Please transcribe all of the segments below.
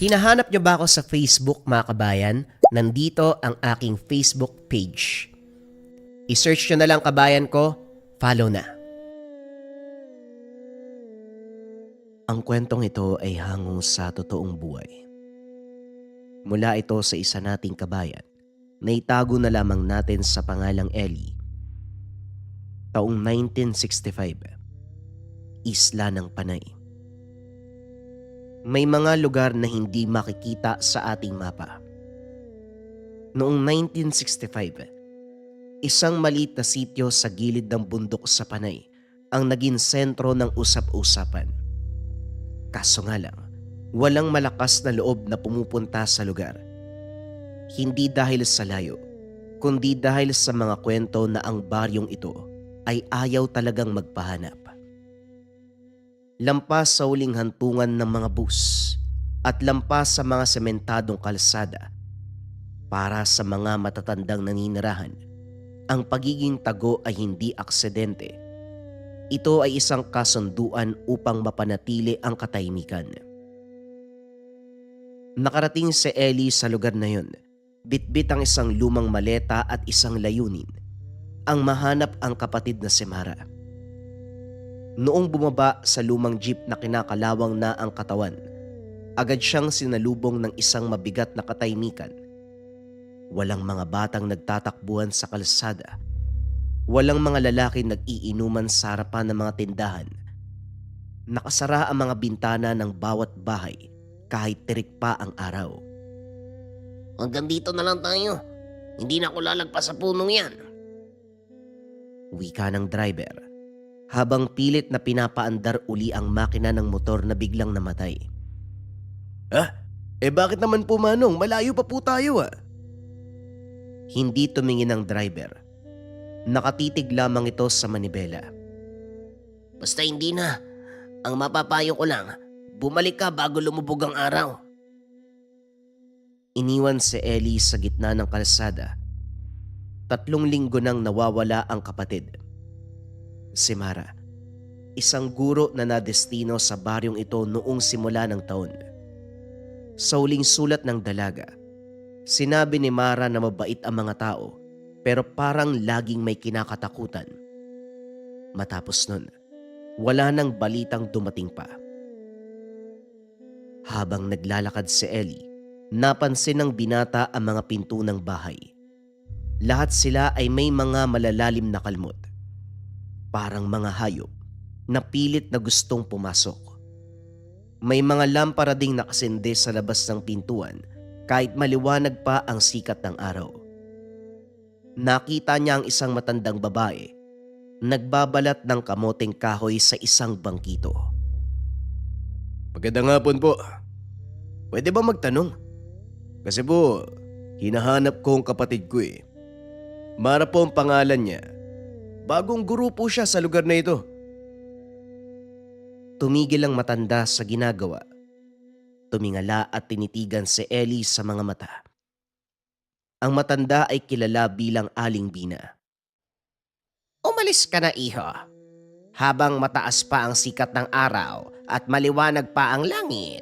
Hinahanap niyo ba ako sa Facebook mga kabayan? Nandito ang aking Facebook page. I-search nyo na lang kabayan ko, follow na. Ang kwentong ito ay hango sa totoong buhay. Mula ito sa isa nating kabayan na itago na lamang natin sa pangalang Ellie. Taong 1965, Isla ng Panay. May mga lugar na hindi makikita sa ating mapa. Noong 1965, isang maliit na sityo sa gilid ng bundok sa Panay ang naging sentro ng usap-usapan. Kaso nga lang, walang malakas na loob na pumupunta sa lugar. Hindi dahil sa layo, kundi dahil sa mga kwento na ang baryong ito ay ayaw talagang magpahanap. Lampas sa uling hantungan ng mga bus at lampas sa mga sementadong kalsada, para sa mga matatandang naninirahan, ang pagiging tago ay hindi aksidente. Ito ay isang kasunduan upang mapanatili ang katahimikan. Nakarating si Ellie sa lugar na yun, bitbit ang isang lumang maleta at isang layunin, ang mahanap ang kapatid na si Mara. Noong bumaba sa lumang jeep na kinakalawang na ang katawan, agad siyang sinalubong ng isang mabigat na katahimikan. Walang mga batang nagtatakbuhan sa kalsada. Walang mga lalaki nag-iinuman sa harapan ng mga tindahan. Nakasara ang mga bintana ng bawat bahay kahit tirik pa ang araw. Hanggang dito na lang tayo. Hindi na ako lalagpas sa punong yan. Wika ng driver habang pilit na pinapaandar uli ang makina ng motor na biglang namatay. Bakit naman po Manong? Malayo pa po tayo Hindi tumingin ang driver. Nakatitig lamang ito sa manibela. Basta hindi na. Ang mapapayo ko lang, bumalik ka bago lumubog ang araw. Iniwan si Ellie sa gitna ng kalsada. 3 linggo nang nawawala ang kapatid. Si Mara, isang guro na nadestino sa baryong ito noong simula ng taon. Sa huling sulat ng dalaga, sinabi ni Mara na mabait ang mga tao pero parang laging may kinakatakutan. Matapos nun, wala nang balitang dumating pa. Habang naglalakad si Ellie, napansin ng binata ang mga pinto ng bahay. Lahat sila ay may mga malalalim na kalmot. Parang mga hayop na pilit na gustong pumasok. May mga lampara ding nakasinde sa labas ng pintuan kahit maliwanag pa ang sikat ng araw. Nakita niya ang isang matandang babae nagbabalat ng kamoteng kahoy sa isang bangkito. Magandang hapon po. Pwede ba magtanong? Kasi po, hinahanap ko ang kapatid ko Mara po ang pangalan niya. Bagong guro po siya sa lugar na ito. Tumigil ang matanda sa ginagawa. Tumingala at tinitigan si Ellie sa mga mata. Ang matanda ay kilala bilang Aling Bina. Umalis ka na, iho. Habang mataas pa ang sikat ng araw at maliwanag pa ang langit.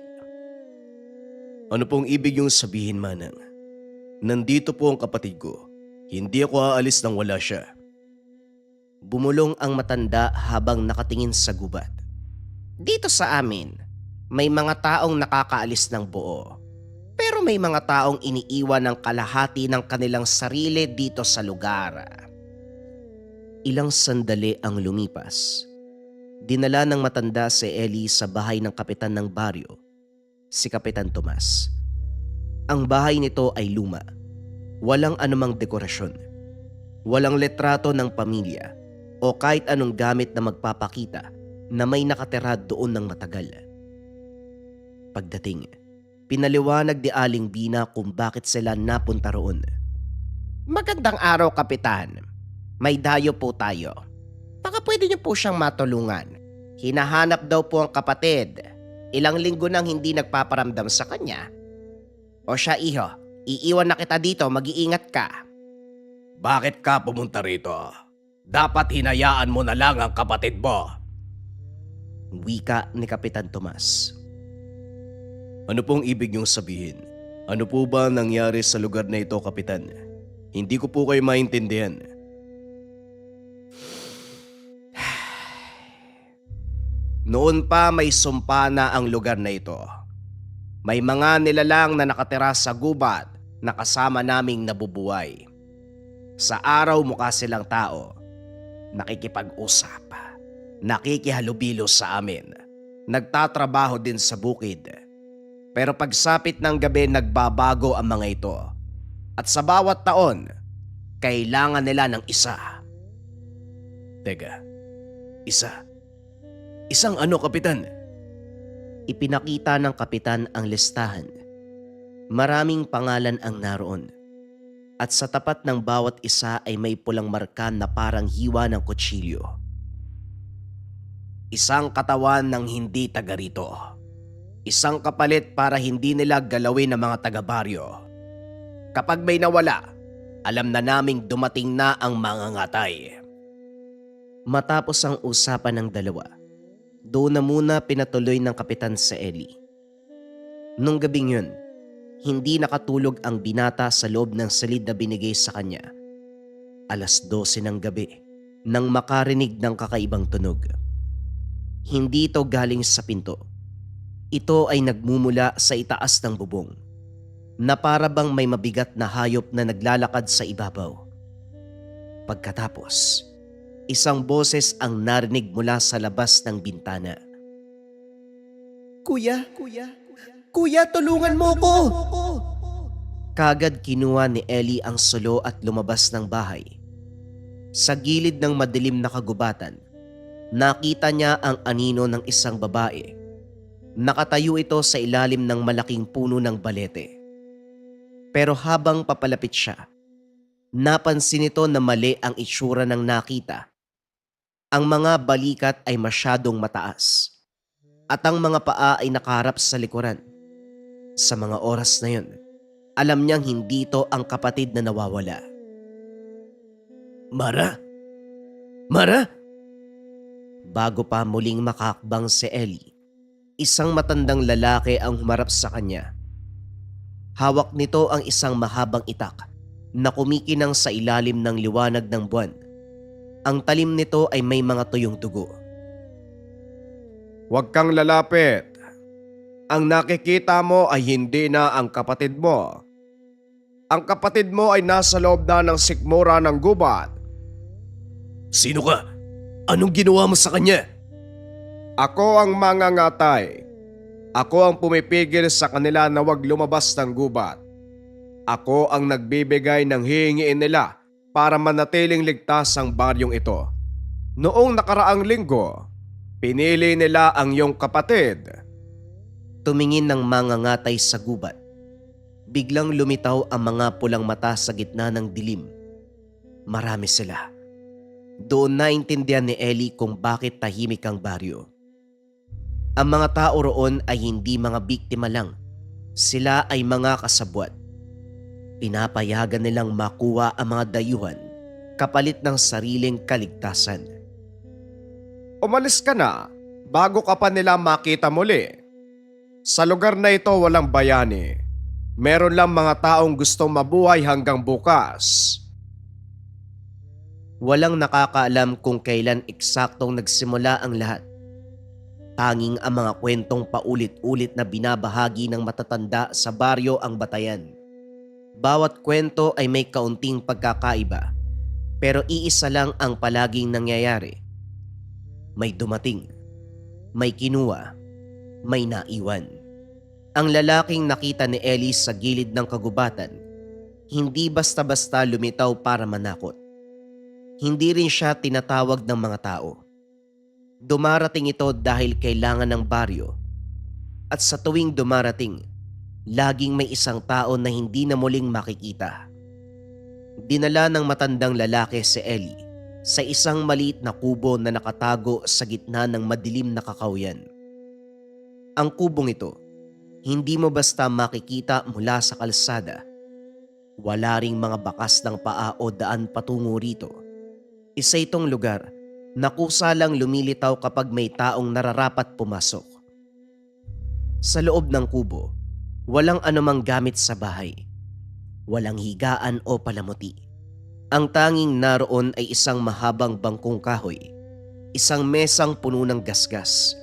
Ano pong ibig yung sabihin, Manang? Nandito po ang kapatid ko. Hindi ako aalis nang wala siya. Bumulong ang matanda habang nakatingin sa gubat. Dito sa amin, may mga taong nakakaalis ng buo. Pero may mga taong iniiwan ng kalahati ng kanilang sarili dito sa lugar. Ilang sandali ang lumipas. Dinala ng matanda si Ellie sa bahay ng kapitan ng baryo, si Kapitan Tomas. Ang bahay nito ay luma. Walang anumang dekorasyon. Walang letrato ng pamilya o kahit anong gamit na magpapakita na may nakatira doon ng matagal. Pagdating, pinaliwanag ni Aling Bina kung bakit sila napunta roon. Magandang araw, Kapitan. May dayo po tayo. Baka pwede niyo po siyang matulungan. Hinahanap daw po ang kapatid. Ilang linggo nang hindi nagpaparamdam sa kanya. O siya, iho, iiwan na kita dito, mag-iingat ka. Bakit ka pumunta rito? Dapat hinayaan mo na lang ang kapatid mo. Wika ni Kapitan Tomas. Ano pong ibig niyong sabihin? Ano po ba nangyari sa lugar na ito, Kapitan? Hindi ko po kayo maintindihan. Noon pa may sumpa na ang lugar na ito. May mga nilalang na nakatira sa gubat na kasama naming nabubuhay. Sa araw mukha silang tao, nakikipag-usap, nakikihalubilo sa amin, nagtatrabaho din sa bukid. Pero pagsapit ng gabi nagbabago ang mga ito. At sa bawat taon, kailangan nila ng isa. Teka, isa? Isang ano, Kapitan? Ipinakita ng kapitan ang listahan. Maraming pangalan ang naroon. At sa tapat ng bawat isa ay may pulang marka na parang hiwa ng kutsilyo. Isang katawan ng hindi taga rito. Isang kapalit para hindi nila galawin ng mga taga-baryo. Kapag may nawala, alam na naming dumating na ang mga ngatay. Matapos ang usapan ng dalawa, doon na muna pinatuloy ng kapitan si Ellie. Nung gabing yun, hindi nakatulog ang binata sa loob ng silid na binigay sa kanya. 12:00 ng gabi nang makarinig ng kakaibang tunog. Hindi ito galing sa pinto. Ito ay nagmumula sa itaas ng bubong, na para bang may mabigat na hayop na naglalakad sa ibabaw. Pagkatapos, isang boses ang narinig mula sa labas ng bintana. Kuya, tulungan mo ko! Kagad kinuha ni Ellie ang sulo at lumabas ng bahay. Sa gilid ng madilim na kagubatan, nakita niya ang anino ng isang babae. Nakatayo ito sa ilalim ng malaking puno ng balete. Pero habang papalapit siya, napansin nito na mali ang itsura ng nakita. Ang mga balikat ay masyadong mataas at ang mga paa ay nakaharap sa likuran. Sa mga oras na yun, alam niyang hindi ito ang kapatid na nawawala. Mara? Mara? Bago pa muling makakbang si Ellie, isang matandang lalaki ang humarap sa kanya. Hawak nito ang isang mahabang itak na kumikinang sa ilalim ng liwanag ng buwan. Ang talim nito ay may mga tuyong dugo. Huwag kang lalapit. Ang nakikita mo ay hindi na ang kapatid mo. Ang kapatid mo ay nasa loob na ng sikmura ng gubat. Sino ka? Anong ginawa mo sa kanya? Ako ang mangangatay. Ako ang pumipigil sa kanila na huwag lumabas ng gubat. Ako ang nagbibigay ng hihingiin nila para manatiling ligtas ang baryong ito. Noong nakaraang linggo, pinili nila ang iyong kapatid. Tumingin ng mangangatay sa gubat. Biglang lumitaw ang mga pulang mata sa gitna ng dilim. Marami sila. Doon naintindihan ni Ellie kung bakit tahimik ang baryo. Ang mga tao roon ay hindi mga biktima lang. Sila ay mga kasabwat. Pinapayagan nilang makuha ang mga dayuhan kapalit ng sariling kaligtasan. Umalis ka na bago ka pa nila makita muli. Sa lugar na ito walang bayani. Meron lang mga taong gustong mabuhay hanggang bukas. Walang nakakaalam kung kailan eksaktong nagsimula ang lahat. Tanging ang mga kwentong paulit-ulit na binabahagi ng matatanda sa baryo ang batayan. Bawat kwento ay may kaunting pagkakaiba, pero iisa lang ang palaging nangyayari. May dumating, may kinuha, may naiwan. Ang lalaking nakita ni Ellie sa gilid ng kagubatan, hindi basta-basta lumitaw para manakot. Hindi rin siya tinatawag ng mga tao. Dumarating ito dahil kailangan ng baryo. At sa tuwing dumarating, laging may isang tao na hindi na muling makikita. Dinala ng matandang lalaki si Ellie sa isang maliit na kubo na nakatago sa gitna ng madilim na kakawyan. Ang kubong ito, hindi mo basta makikita mula sa kalsada. Wala ring mga bakas ng paa o daan patungo rito. Isa itong lugar na kusa lang lumilitaw kapag may taong nararapat pumasok. Sa loob ng kubo, Walang anumang gamit sa bahay. Walang higaan o palamuti. Ang tanging naroon ay isang mahabang bangkong kahoy, isang mesang puno ng gasgas,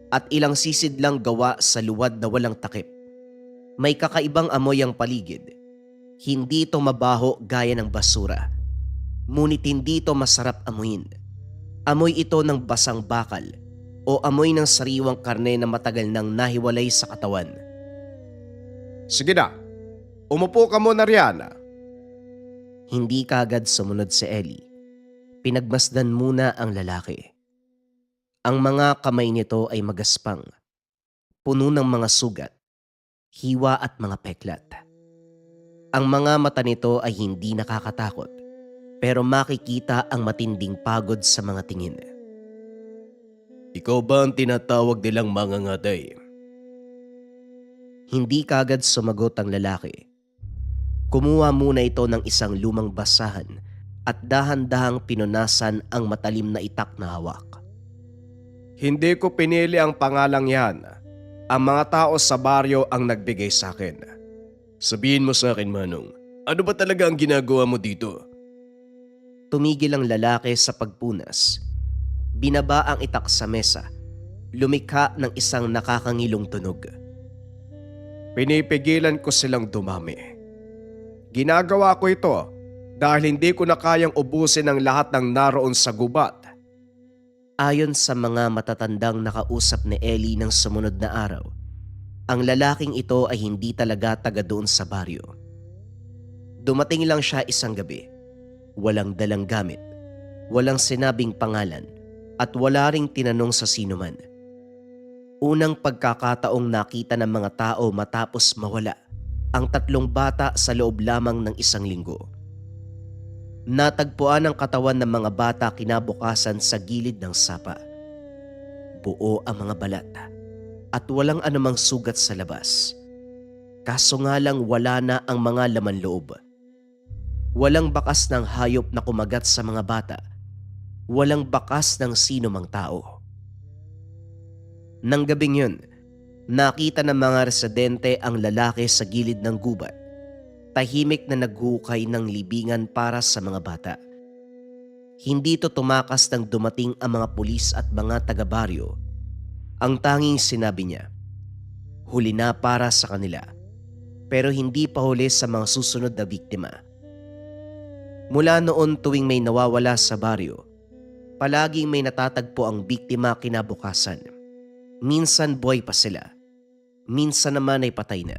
at ilang sisid lang gawa sa luwad na walang takip. May kakaibang amoy ang paligid. Hindi ito mabaho gaya ng basura. Ngunit hindi ito masarap amuyin. Amoy ito ng basang bakal o amoy ng sariwang karne na matagal nang nahiwalay sa katawan. Sige na, umupo ka muna riyan. Hindi kaagad sumunod si Ellie. Pinagmasdan muna ang lalaki. Ang mga kamay nito ay magaspang, puno ng mga sugat, hiwa at mga peklat. Ang mga mata nito ay hindi nakakatakot, pero makikita ang matinding pagod sa mga tingin. Ikaw ba ang tinatawag nilang mangangatay? Hindi kaagad sumagot ang lalaki. Kumuha muna ito ng isang lumang basahan at dahan-dahang pinunasan ang matalim na itak na hawak. Hindi ko pinili ang pangalang yan. Ang mga tao sa baryo ang nagbigay sa akin. Sabihin mo sa akin, Manong, ano ba talaga ang ginagawa mo dito? Tumigil ang lalaki sa pagpunas. Binaba ang itak sa mesa. Lumikha ng isang nakakangilong tunog. Pinipigilan ko silang dumami. Ginagawa ko ito dahil hindi ko na kayang ubusin ang lahat ng naroon sa gubat. Ayon sa mga matatandang nakausap ni Ellie ng sumunod na araw, ang lalaking ito ay hindi talaga taga doon sa baryo. Dumating lang siya isang gabi. Walang dalang gamit, walang sinabing pangalan, at wala ring tinanong sa sino man. Unang pagkakataong nakita ng mga tao matapos mawala ang 3 bata sa loob lamang ng 1 linggo. Natagpuan ang katawan ng mga bata kinabukasan sa gilid ng sapa. Buo ang mga balat at walang anumang sugat sa labas. Kaso nga lang wala na ang mga laman loob. Walang bakas ng hayop na kumagat sa mga bata. Walang bakas ng sino mang tao. Nang gabing yun, nakita ng mga residente ang lalaki sa gilid ng gubat. Tahimik na naghukay ng libingan para sa mga bata. Hindi ito tumakas nang dumating ang mga pulis at mga taga-baryo. Ang tanging sinabi niya, huli na para sa kanila, pero hindi pa huli sa mga susunod na biktima. Mula noon tuwing may nawawala sa baryo, palaging may natatagpo ang biktima kinabukasan. Minsan buhay pa sila, minsan naman ay patay na.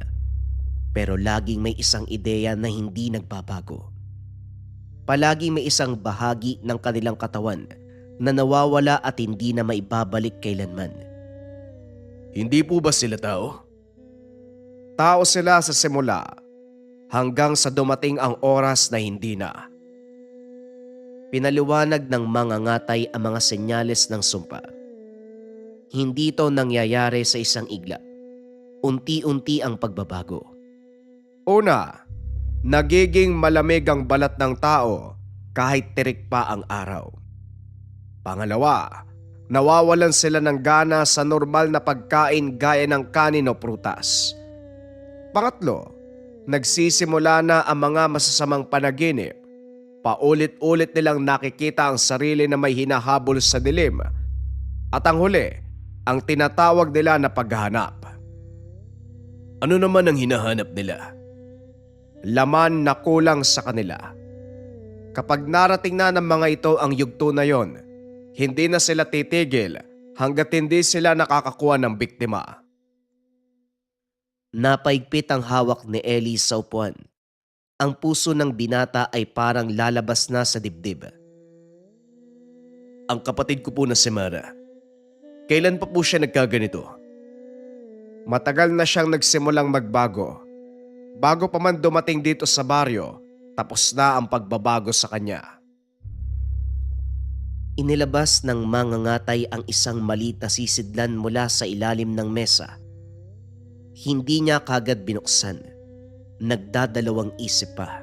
Pero laging may isang ideya na hindi nagbabago. Palaging may isang bahagi ng kanilang katawan na nawawala at hindi na maibabalik kailanman. Hindi po ba sila tao? Tao sila sa simula hanggang sa dumating ang oras na hindi na. Pinaliwanag ng mangangatay ang mga senyales ng sumpa. Hindi ito nangyayari sa isang iglap. Unti-unti ang pagbabago. Una, nagiging malamig ang balat ng tao kahit tirik pa ang araw. Pangalawa, nawawalan sila ng gana sa normal na pagkain gaya ng kanin o prutas. Pangatlo, nagsisimula na ang mga masasamang panaginip. Paulit-ulit nilang nakikita ang sarili na may hinahabol sa dilim. At ang huli, ang tinatawag nila na paghahanap. Ano naman ang hinahanap nila? Laman na kulang sa kanila. Kapag narating na ng mga ito ang yugto na yon, hindi na sila titigil hanggat hindi sila nakakakuha ng biktima. Napaigpit ang hawak ni Ellie sa upuan. Ang puso ng binata ay parang lalabas na sa dibdib. Ang kapatid ko po na si Mara. Kailan pa po siya nagkaganito? Matagal na siyang nagsimulang magbago. Bago pa man dumating dito sa baryo, tapos na ang pagbabago sa kanya. Inilabas ng mangangatay ang isang maliit na sisidlan mula sa ilalim ng mesa. Hindi niya kagad binuksan. Nagdadalawang isip pa.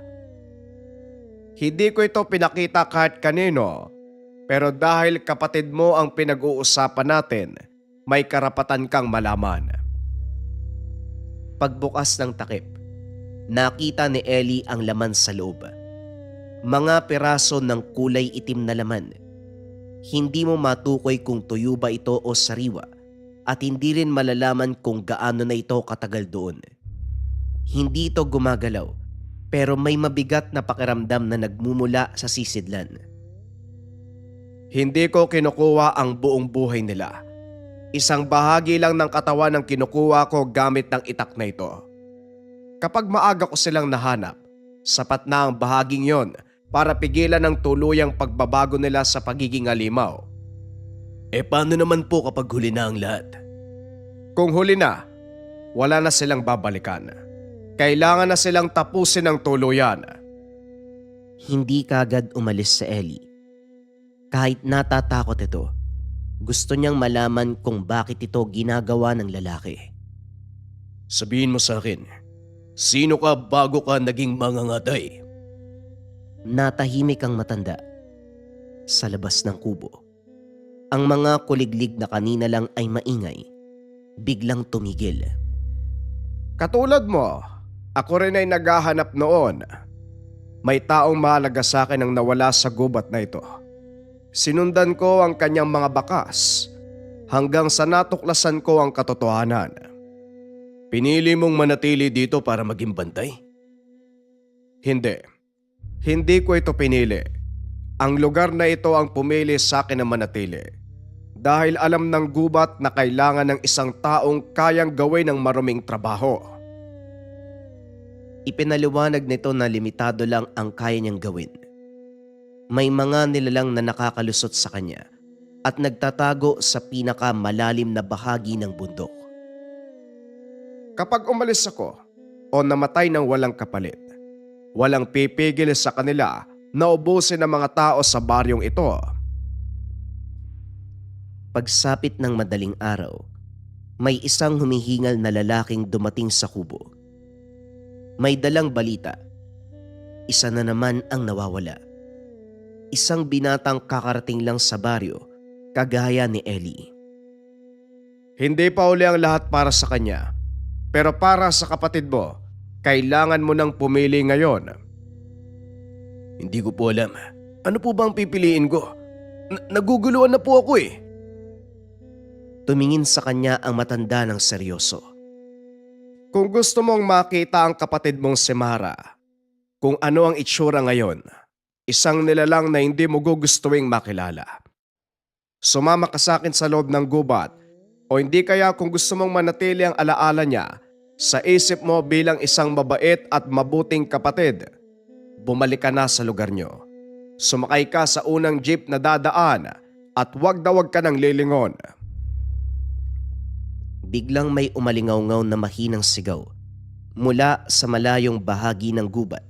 Hindi ko ito pinakita kahit kanino, pero dahil kapatid mo ang pinag-uusapan natin, may karapatan kang malaman. Pagbukas ng takip, nakita ni Ellie ang laman sa loob. Mga piraso ng kulay itim na laman. Hindi mo matukoy kung tuyo ba ito o sariwa at hindi rin malalaman kung gaano na ito katagal doon. Hindi ito gumagalaw pero may mabigat na pakiramdam na nagmumula sa sisidlan. Hindi ko kinukuha ang buong buhay nila. Isang bahagi lang ng katawan ang kinukuha ko gamit ng itak na ito. Kapag maaga ko silang nahanap, sapat na ang bahaging yon para pigilan ang tuluyang pagbabago nila sa pagiging alimaw. Paano naman po kapag huli na ang lahat? Kung huli na, wala na silang babalikan. Kailangan na silang tapusin ng tuluyan. Hindi kagad umalis sa Ellie. Kahit natatakot ito, gusto niyang malaman kung bakit ito ginagawa ng lalaki. Sabihin mo sa akin, sino ka bago ka naging mangangatay? Natahimik ang matanda sa labas ng kubo. Ang mga kuliglig na kanina lang ay maingay, biglang tumigil. Katulad mo, ako rin ay naghahanap noon. May taong mahalaga sa akin ang nawala sa gubat na ito. Sinundan ko ang kanyang mga bakas hanggang sa natuklasan ko ang katotohanan. Pinili mong manatili dito para maging bantay? Hindi. Hindi ko ito pinili. Ang lugar na ito ang pumili sa akin na manatili. Dahil alam ng gubat na kailangan ng isang taong kayang gawin ng maruming trabaho. Ipinaliwanag nito na limitado lang ang kaya niyang gawin. May mga nilalang na nakakalusot sa kanya at nagtatago sa pinakamalalim na bahagi ng bundok. Kapag umalis ako o namatay ng walang kapalit, walang pipigil sa kanila na ubusin ang mga tao sa baryong ito. Pagsapit ng madaling araw, may isang humihingal na lalaking dumating sa kubo. May dalang balita. Isa na naman ang nawawala. Isang binatang kakarating lang sa baryo, kagaya ni Ellie. Hindi pa uli ang lahat para sa kanya, pero para sa kapatid mo, kailangan mo nang pumili ngayon. Hindi ko po alam. Ano po ba ang pipiliin ko? Naguguluhan na po ako eh. Tumingin sa kanya ang matanda ng seryoso. Kung gusto mong makita ang kapatid mong si Mara, kung ano ang itsura ngayon, isang nilalang na hindi mo gugustuhin makilala. Sumama ka sa akin sa loob ng gubat o hindi kaya kung gusto mong manatili ang alaala niya sa isip mo bilang isang mabait at mabuting kapatid, bumalik ka na sa lugar niyo. Sumakay ka sa unang jeep na dadaan at wag na wag ka nang lilingon. Biglang may umalingaw-ngaw na mahinang sigaw mula sa malayong bahagi ng gubat.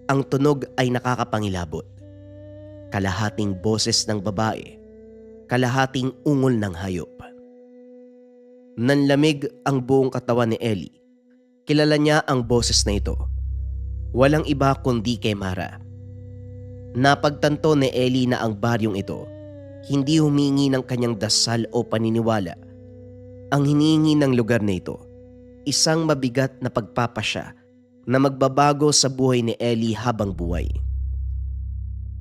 Ang tunog ay nakakapangilabot. Kalahating boses ng babae, kalahating ungol ng hayop. Nanlamig ang buong katawan ni Ellie. Kilala niya ang boses na ito. Walang iba kundi kay Mara. Napagtanto ni Ellie na ang baryong ito hindi humingi ng kanyang dasal o paniniwala. Ang hinihingi ng lugar na ito, isang mabigat na pagpapasya na magbabago sa buhay ni Ellie habang buhay.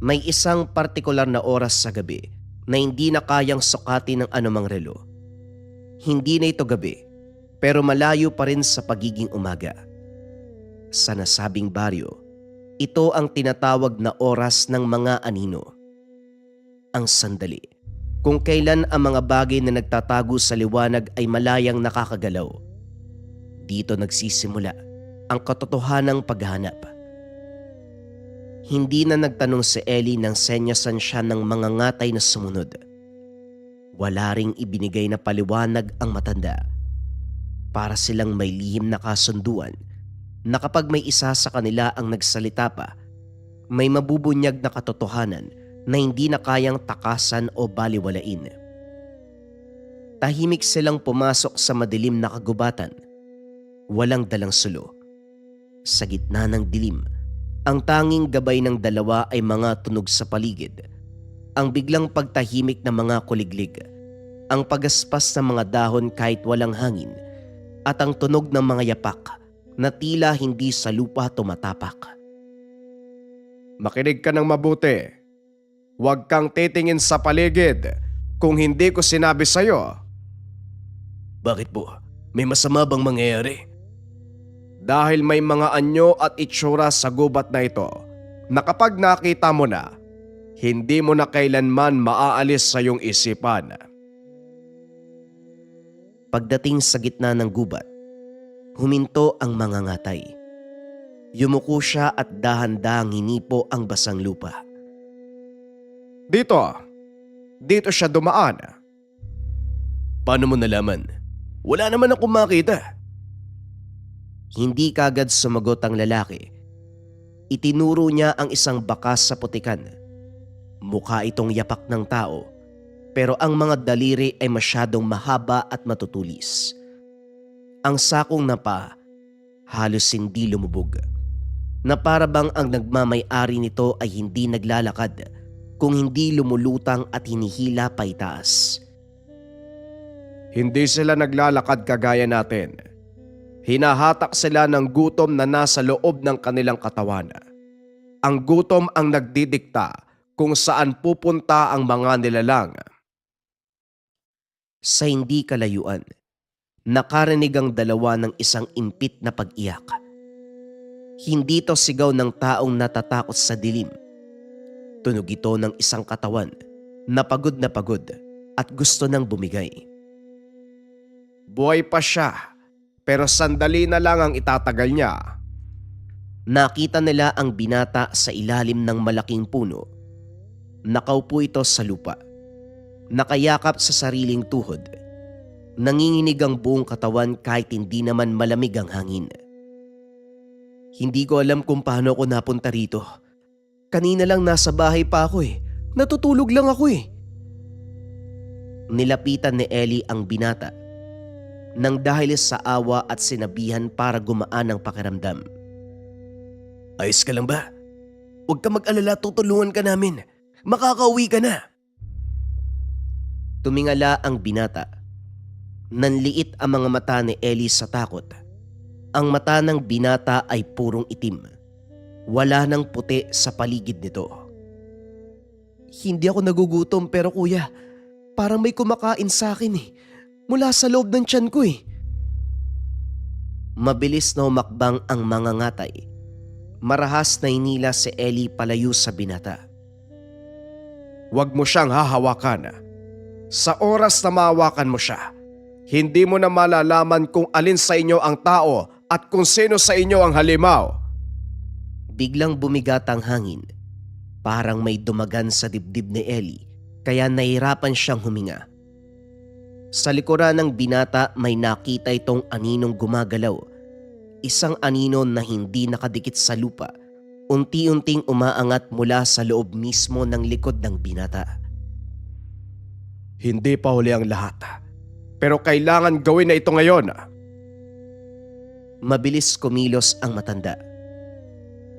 May isang partikular na oras sa gabi na hindi na kayang sukatin ng anumang relo. Hindi na ito gabi, pero malayo pa rin sa pagiging umaga. Sa nasabing baryo, ito ang tinatawag na oras ng mga anino. Ang sandali, kung kailan ang mga bagay na nagtatago sa liwanag ay malayang nakakagalaw. Dito nagsisimula ang katotohanang paghanap. Hindi na nagtanong si Ellie nang senyasan siya ng mga ngatay na sumunod. Wala ring ibinigay na paliwanag ang matanda. Para silang may lihim na kasunduan na kapag may isa sa kanila ang nagsalita pa, may mabubunyag na katotohanan na hindi na kayang takasan o baliwalain. Tahimik silang pumasok sa madilim na kagubatan. Walang dalang sulo. Sa gitna ng dilim, ang tanging gabay ng dalawa ay mga tunog sa paligid. Ang biglang pagtahimik ng mga kuliglig, ang pagaspas ng mga dahon kahit walang hangin, at ang tunog ng mga yapak na tila hindi sa lupa tumatapak. Makinig ka ng mabuti. Huwag kang titingin sa paligid kung hindi ko sinabi sa'yo. Bakit po? May masama bang mangyayari? Dahil may mga anyo at itsura sa gubat na ito na kapag nakita mo na, hindi mo na kailanman maaalis sa iyong isipan. Pagdating sa gitna ng gubat, huminto ang mga ngatay. Yumuko siya at dahan-dahang hinipo ang basang lupa. Dito siya dumaan. Paano mo nalaman? Wala naman akong makita. Hindi kagad sumagot ang lalaki. Itinuro niya ang isang bakas sa putikan. Mukha itong yapak ng tao, pero ang mga daliri ay masyadong mahaba at matutulis. Ang sakong napa halos hindi lumubog, na para bang ang nagmamay-ari nito ay hindi naglalakad kung hindi lumulutang at hinihila pa itaas. Hindi sila naglalakad kagaya natin. Hinahatak sila ng gutom na nasa loob ng kanilang katawan. Ang gutom ang nagdidikta kung saan pupunta ang mga nilalang. Sa hindi kalayuan, nakarinig ang dalawa ng isang impit na pag-iyak. Hindi to sigaw ng taong natatakot sa dilim. Tunog ito ng isang katawan na pagod at gusto nang bumigay. Buhay pa siya, pero sandali na lang ang itatagal niya. Nakita nila ang binata sa ilalim ng malaking puno. Nakaupo ito sa lupa, nakayakap sa sariling tuhod. Nanginginig ang buong katawan kahit hindi naman malamig ang hangin. Hindi ko alam kung paano ako napunta rito. Kanina lang nasa bahay pa ako eh. Natutulog lang ako eh. Nilapitan ni Ellie ang binata nang dahil sa awa at sinabihan para gumaan ang pakiramdam. Ayos ka lang ba? Huwag ka mag-alala, tutulungan ka namin. Makakauwi ka na. Tumingala ang binata. Nanliit ang mga mata ni Ellie sa takot. Ang mata ng binata ay purong itim. Wala nang puti sa paligid nito. Hindi ako nagugutom pero kuya, parang may kumakain sa akin eh. Mula sa loob ng tiyan ko eh. Mabilis na humakbang ang mga ngatay. Marahas na hinila si Ellie palayo sa binata. Huwag mo siyang hahawakan. Sa oras na mahawakan mo siya, hindi mo na malalaman kung alin sa inyo ang tao at kung sino sa inyo ang halimaw. Biglang bumigat ang hangin. Parang may dumagan sa dibdib ni Ellie, kaya nahirapan siyang huminga. Sa likuran ng binata may nakita itong aninong gumagalaw. Isang anino na hindi nakadikit sa lupa. Unti-unting umaangat mula sa loob mismo ng likod ng binata. Hindi pa huli ang lahat. Pero kailangan gawin na ito ngayon. Mabilis kumilos ang matanda.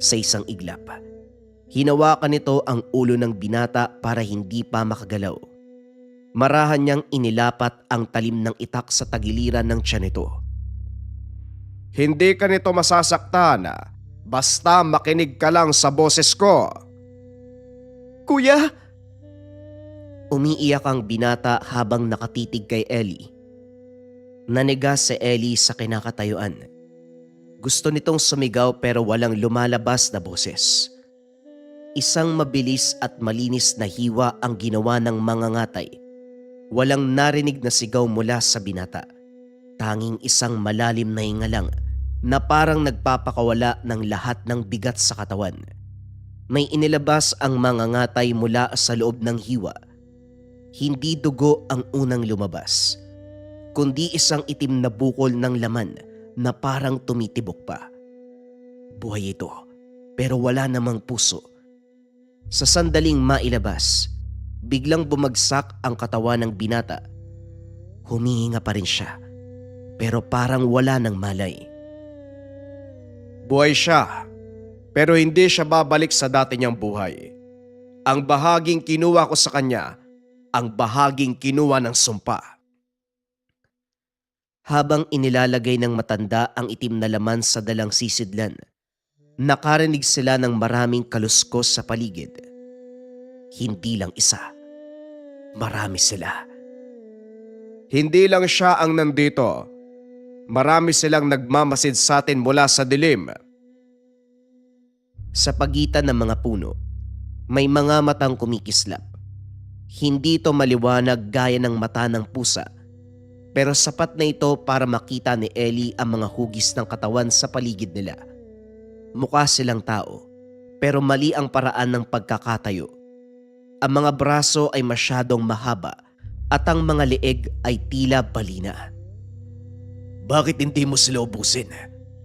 Sa isang iglap, hinawakan nito ang ulo ng binata para hindi pa makagalaw. Marahan niyang inilapat ang talim ng itak sa tagiliran ng tiyan nito. Hindi ka nito masasaktan. Basta makinig ka lang sa boses ko. Kuya! Umiiyak ang binata habang nakatitig kay Ellie. Naniga si Ellie sa kinakatayuan. Gusto nitong sumigaw pero walang lumalabas na boses. Isang mabilis at malinis na hiwa ang ginawa ng mga ngatay. Walang narinig na sigaw mula sa binata. Tanging isang malalim na hinga lang na parang nagpapakawala ng lahat ng bigat sa katawan. May inilabas ang mga ngatay mula sa loob ng hiwa. Hindi dugo ang unang lumabas, kundi isang itim na bukol ng laman na parang tumitibok pa. Buhay ito, pero wala namang puso. Sa sandaling mailabas, biglang bumagsak ang katawan ng binata. Humihinga pa rin siya, pero parang wala ng malay. Buhay siya, pero hindi siya babalik sa dati niyang buhay. Ang bahaging kinuha ko sa kanya, ang bahaging kinuha ng sumpa. Habang inilalagay ng matanda ang itim na laman sa dalang sisidlan, nakarinig sila ng maraming kaluskos sa paligid. Hindi lang isa, marami sila. Hindi lang siya ang nandito. Marami silang nagmamasid sa atin mula sa dilim. Sa pagitan ng mga puno, may mga matang kumikislap. Hindi ito maliwanag gaya ng mata ng pusa, pero sapat na ito para makita ni Ellie ang mga hugis ng katawan sa paligid nila. Mukha silang tao, pero mali ang paraan ng pagkakatayo. Ang mga braso ay masyadong mahaba at ang mga leeg ay tila balina. Bakit hindi mo sila ubusin?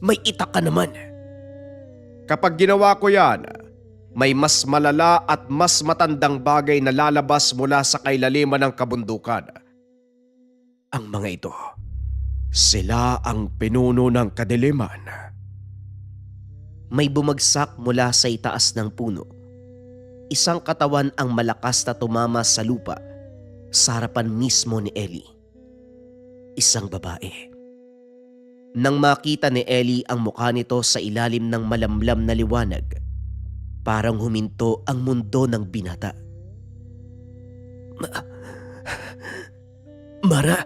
May itak ka naman. Kapag ginawa ko yan, may mas malala at mas matandang bagay na lalabas mula sa kailaliman ng kabundukan. Ang mga ito, sila ang pinuno ng kadiliman. May bumagsak mula sa itaas ng puno. Isang katawan ang malakas na tumama sa lupa sa harapan mismo ni Ellie. Isang babae. Nang makita ni Ellie ang mukha nito sa ilalim ng malamlam na liwanag, parang huminto ang mundo ng binata. Mara?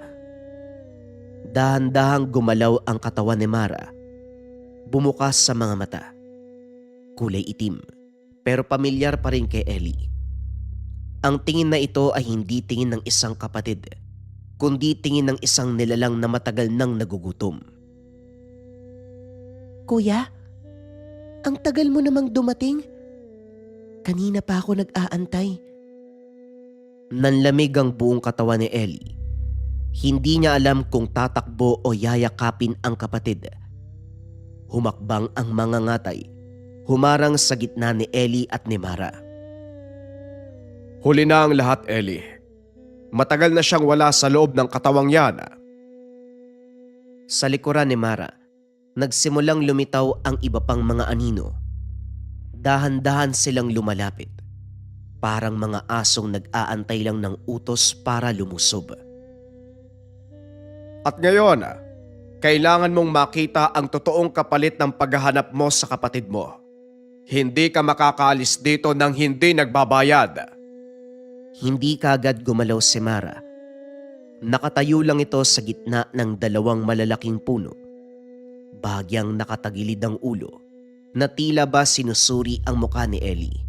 Dahan-dahang gumalaw ang katawan ni Mara. Bumukas sa mga mata. Kulay itim, pero pamilyar pa rin kay Ellie. Ang tingin na ito ay hindi tingin ng isang kapatid, kundi tingin ng isang nilalang na matagal nang nagugutom. Kuya, ang tagal mo namang dumating. Kanina pa ako nag-aantay. Nanlamig ang buong katawan ni Ellie. Hindi niya alam kung tatakbo o yayakapin ang kapatid. Humakbang ang mga ngatay, humarang sa gitna ni Ellie at ni Mara. Huli na ang lahat, Ellie. Matagal na siyang wala sa loob ng katawang yan. Sa likuran ni Mara, nagsimulang lumitaw ang iba pang mga anino. Dahan-dahan silang lumalapit, parang mga asong nag-aantay lang ng utos para lumusob. At ngayon, kailangan mong makita ang totoong kapalit ng paghahanap mo sa kapatid mo. Hindi ka makakaalis dito nang hindi nagbabayad. Hindi kaagad gumalaw si Mara. Nakatayo lang ito sa gitna ng dalawang malalaking puno. Bahagyang nakatagilid ang ulo, na tila ba sinusuri ang mukha ni Ellie.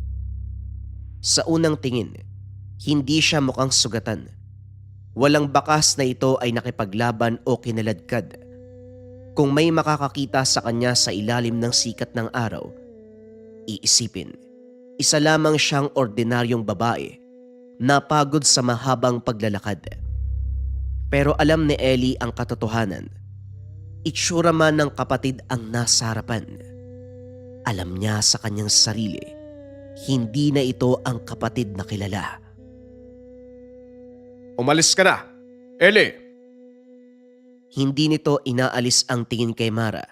Sa unang tingin, hindi siya mukhang sugatan. Walang bakas na ito ay nakipaglaban o kinaladkad. Kung may makakakita sa kanya sa ilalim ng sikat ng araw, iisipin, isa lamang siyang ordinaryong babae na pagod sa mahabang paglalakad. Pero alam ni Ellie ang katotohanan. Itsura man ng kapatid ang nasa harapan. Alam niya sa kanyang sarili, hindi na ito ang kapatid na kilala. Umalis ka na, Ellie! Hindi nito inaalis ang tingin kay Mara.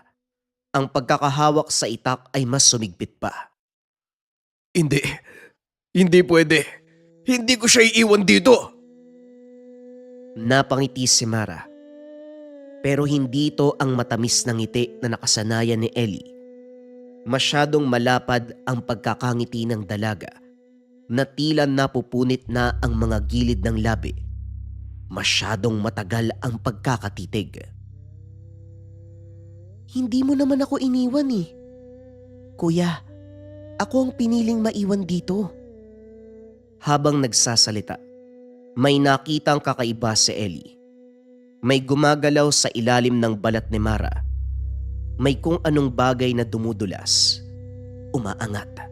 Ang pagkakahawak sa itak ay mas sumigpit pa. Hindi. Hindi pwede. Hindi ko siya iiwan dito. Napangiti si Mara. Pero hindi ito ang matamis na ngiti na nakasanayan ni Ellie. Masyadong malapad ang pagkakangiti ng dalaga na tila napupunit na ang mga gilid ng labi. Masyadong matagal ang pagkakatitig. Hindi mo naman ako iniwan eh. Kuya, ako ang piniling maiwan dito. Habang nagsasalita, may nakitang kakaiba si Ellie. May gumagalaw sa ilalim ng balat ni Mara. May kung anong bagay na dumudulas, umaangat,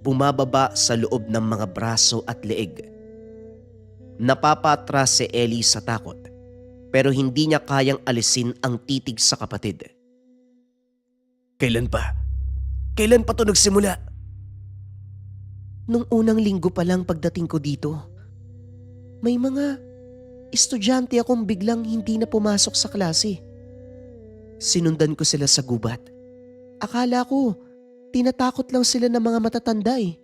bumababa sa loob ng mga braso at leeg. Napapatras si Ellie sa takot, pero hindi niya kayang alisin ang titig sa kapatid. Kailan pa? Kailan pa to nagsimula? Nung unang linggo pa lang pagdating ko dito, may mga estudyante akong biglang hindi na pumasok sa klase. Sinundan ko sila sa gubat. Akala ko, tinatakot lang sila ng mga matatanda eh.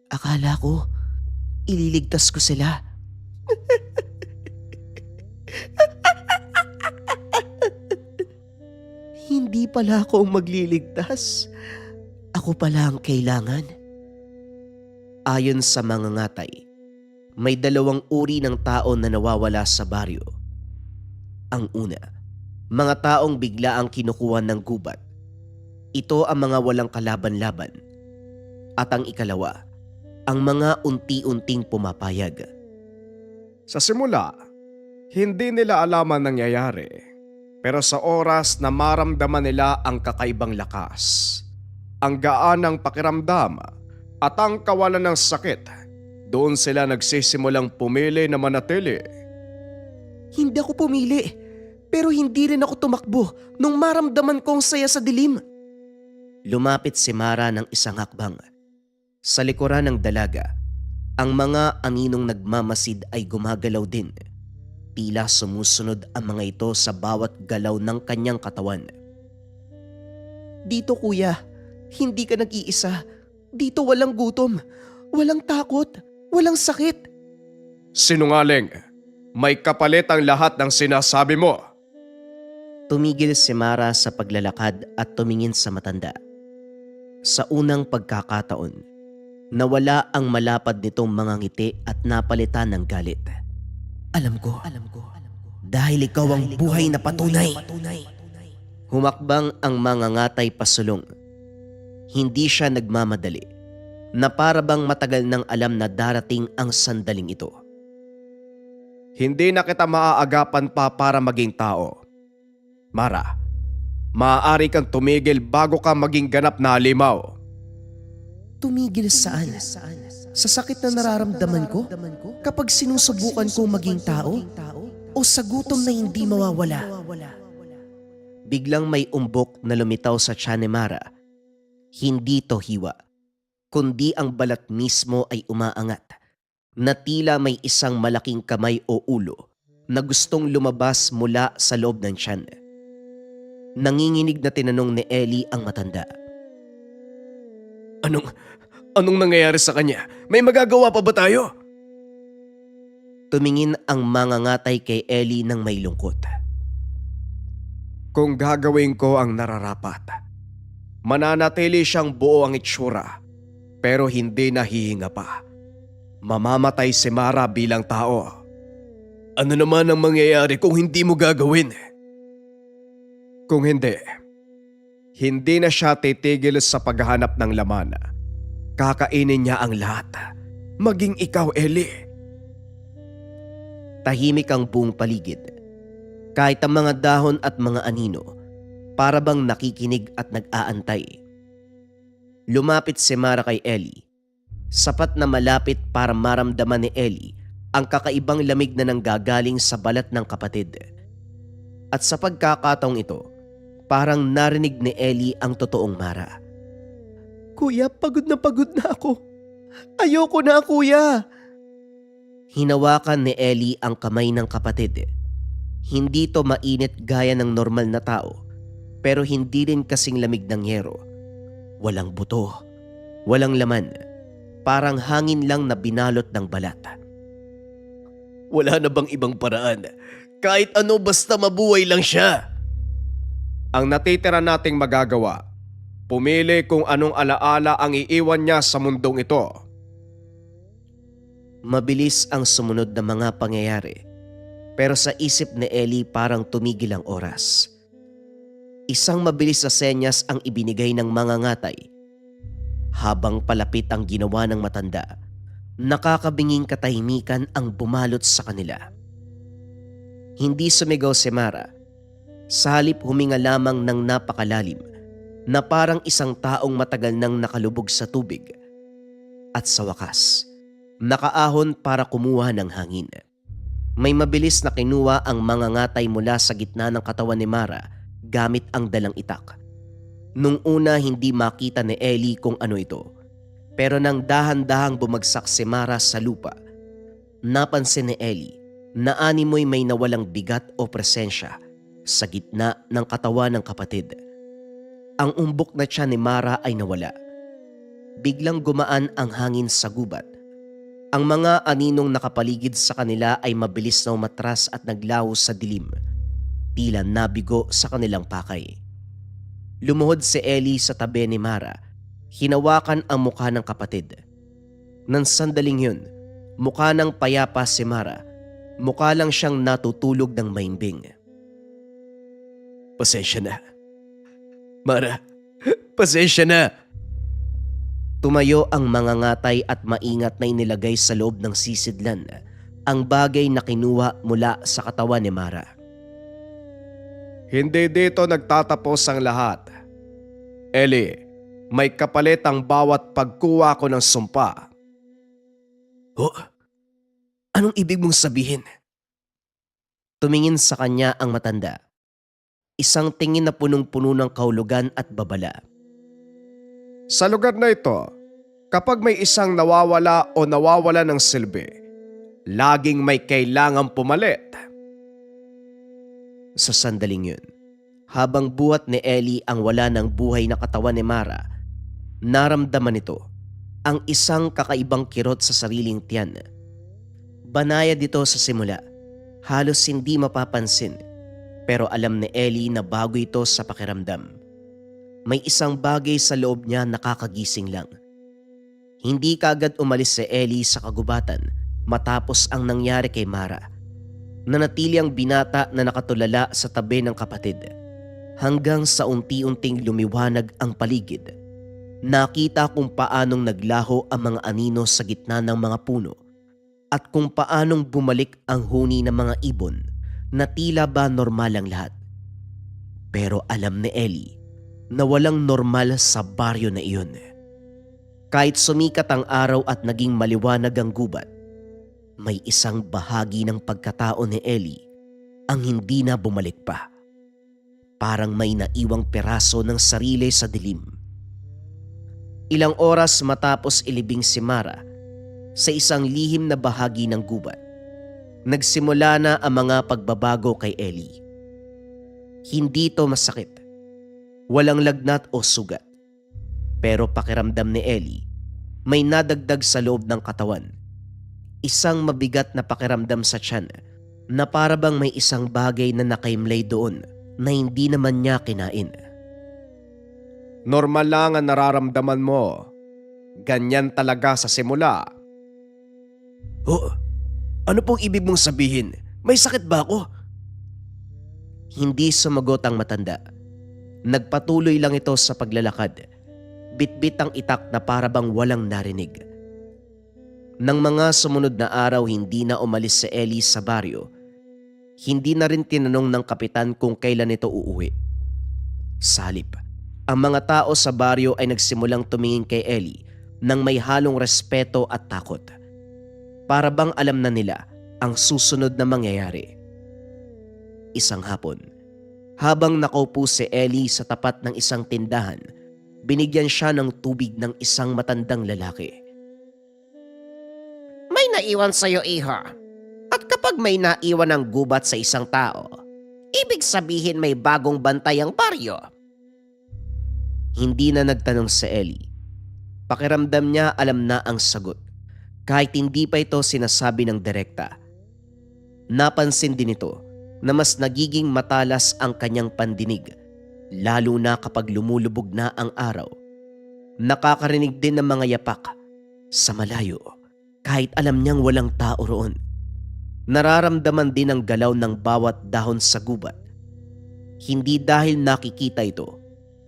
Akala ko, ililigtas ko sila. Hindi pala ako ang magliligtas. Ako pala ang kailangan. Ayon sa mga ngatay, may dalawang uri ng tao na nawawala sa baryo. Ang una, mga taong bigla ang kinukuha ng gubat. Ito ang mga walang kalaban-laban. At ang ikalawa, ang mga unti-unting pumapayag. Sa simula, hindi nila alam ang nangyayari. Pero sa oras na maramdaman nila ang kakaibang lakas, ang gaan ng pakiramdam at ang kawalan ng sakit, doon sila nagsisimulang pumili na manatili. Hindi ako pumili, pero hindi rin ako tumakbo nung maramdaman ko ang saya sa dilim. Lumapit si Mara ng isang hakbang. Sa likuran ng dalaga, ang mga aninong nagmamasid ay gumagalaw din. Tila sumusunod ang mga ito sa bawat galaw ng kanyang katawan. Dito kuya, hindi ka nag-iisa. Dito walang gutom, walang takot, walang sakit. Sinungaling, may kapalit ang lahat ng sinasabi mo. Tumigil si Mara sa paglalakad at tumingin sa matanda. Sa unang pagkakataon, nawala ang malapad nitong mga ngiti at napalitan ng galit. Alam ko. Dahil ikaw ang buhay na patunay. Humakbang ang mga ngatay pasulong. Hindi siya nagmamadali, na para bang matagal nang alam na darating ang sandaling ito. Hindi na kita maaagapan pa para maging tao. Mara, maaari kang tumigil bago ka maging ganap na halimaw. Tumigil saan? Sa sakit na nararamdaman ko kapag sinusubukan kong maging tao? O sa gutom na hindi mawawala? Biglang may umbok na lumitaw sa tiyan ni Mara. Hindi to hiwa, kundi ang balat mismo ay umaangat, na tila may isang malaking kamay o ulo na gustong lumabas mula sa loob ng tiyan. Nanginginig na tinanong ni Ellie ang matanda. Anong nangyayari sa kanya? May magagawa pa ba tayo? Tumingin ang mga ngatay kay Ellie ng may lungkot. Kung gagawin ko ang nararapat, mananatili siyang buo ang itsura, pero hindi nahihinga pa. Mamamatay si Mara bilang tao. Ano naman ang mangyayari kung hindi mo gagawin? Kung hindi na siya titigil sa paghahanap ng laman. Kakainin niya ang lahat. Maging ikaw, Ellie. Tahimik ang buong paligid. Kahit ang mga dahon at mga anino, para bang nakikinig at nag-aantay. Lumapit si Mara kay Ellie. Sapat na malapit para maramdaman ni Ellie ang kakaibang lamig na nanggagaling sa balat ng kapatid. At sa pagkakataong ito, parang narinig ni Ellie ang totoong Mara. Kuya, pagod na ako. Ayoko na, kuya. Hinawakan ni Ellie ang kamay ng kapatid. Hindi to mainit gaya ng normal na tao, pero hindi rin kasing lamig ng yero. Walang buto, walang laman, parang hangin lang na binalot ng balat. Wala na bang ibang paraan? Kahit ano basta mabuhay lang siya. Ang natitira nating magagawa, pumili kung anong alaala ang iiwan niya sa mundong ito. Mabilis ang sumunod na mga pangyayari, pero sa isip ni Ellie parang tumigil ang oras. Isang mabilis na senyas ang ibinigay ng mga ngatay. Habang palapit ang ginawa ng matanda, nakakabinging katahimikan ang bumalot sa kanila. Hindi sumigaw si Mara. Sa halip huminga lamang ng napakalalim na parang isang taong matagal nang nakalubog sa tubig. At sa wakas, nakaahon para kumuha ng hangin. May mabilis na kinuha ang mga ngatay mula sa gitna ng katawan ni Mara gamit ang dalang itak. Nung una hindi makita ni Ellie kung ano ito, pero nang dahan-dahang bumagsak si Mara sa lupa, napansin ni Ellie na animoy may nawalang bigat o presensya sa gitna ng katawan ng kapatid. Ang umbok na tiyan ni Mara ay nawala. Biglang gumaan ang hangin sa gubat. Ang mga aninong nakapaligid sa kanila ay mabilis na umatras at naglaho sa dilim, tila nabigo sa kanilang pakay. Lumuhod si Ellie sa tabi ni Mara. Hinawakan ang mukha ng kapatid. Nang sandaling yun, mukha ng payapa si Mara. Mukha lang siyang natutulog ng mahimbing. Pasensya na. Mara, pasensya na. Tumayo ang mangangatay at maingat na inilagay sa loob ng sisidlan ang bagay na kinuha mula sa katawan ni Mara. Hindi dito nagtatapos ang lahat. Ellie, may kapalit ang bawat pagkuha ko ng sumpa. Oh, anong ibig mong sabihin? Tumingin sa kanya ang matanda. Isang tingin na punong-puno ng kahulugan at babala. Sa lugar na ito, kapag may isang nawawala o nawawala ng silbi, laging may kailangang pumalit. Sa sandaling yun, habang buhat ni Ellie ang wala ng buhay na katawan ni Mara, naramdaman nito ang isang kakaibang kirot sa sariling tiyan. Banayad dito sa simula, halos hindi mapapansin, pero alam ni Ellie na bago ito sa pakiramdam. May isang bagay sa loob niya nakakagising lang. Hindi kaagad umalis si Ellie sa kagubatan matapos ang nangyari kay Mara. Nanatili ang binata na nakatulala sa tabi ng kapatid hanggang sa unti-unting lumiwanag ang paligid. Nakita kung paanong naglaho ang mga anino sa gitna ng mga puno at kung paanong bumalik ang huni ng mga ibon na tila ba normal ang lahat. Pero alam ni Ellie na walang normal sa baryo na iyon. Kahit sumikat ang araw at naging maliwanag ang gubat, may isang bahagi ng pagkatao ni Ellie ang hindi na bumalik pa. Parang may naiwang peraso ng sarili sa dilim. Ilang oras matapos ilibing si Mara sa isang lihim na bahagi ng gubat, nagsimula na ang mga pagbabago kay Ellie. Hindi ito masakit. Walang lagnat o sugat. Pero pakiramdam ni Ellie, may nadagdag sa loob ng katawan. Isang mabigat na pakiramdam sa tiyan na para bang may isang bagay na nakaimlay doon na hindi naman niya kinain. Normal lang ang nararamdaman mo. Ganyan talaga sa simula. Oh, ano pong ibig mong sabihin? May sakit ba ako? Hindi sumagot ang matanda. Nagpatuloy lang ito sa paglalakad. Bitbit ang itak na para bang walang narinig. Nang mga sumunod na araw hindi na umalis si Ellie sa baryo, hindi na rin tinanong ng kapitan kung kailan ito uuwi. Salip, ang mga tao sa baryo ay nagsimulang tumingin kay Ellie nang may halong respeto at takot. Para bang alam na nila ang susunod na mangyayari. Isang hapon, habang nakaupo si Ellie sa tapat ng isang tindahan, binigyan siya ng tubig ng isang matandang lalaki. May naiwan sa'yo, iho. At kapag may naiwan ng gubat sa isang tao, ibig sabihin may bagong bantay ang baryo. Hindi na nagtanong si Ellie. Pakiramdam niya alam na ang sagot, kahit hindi pa ito sinasabi ng direkta. Napansin din ito na mas nagiging matalas ang kanyang pandinig, lalo na kapag lumulubog na ang araw. Nakakarinig din ng mga yapak sa malayo, kahit alam niyang walang tao roon. Nararamdaman din ang galaw ng bawat dahon sa gubat. Hindi dahil nakikita ito,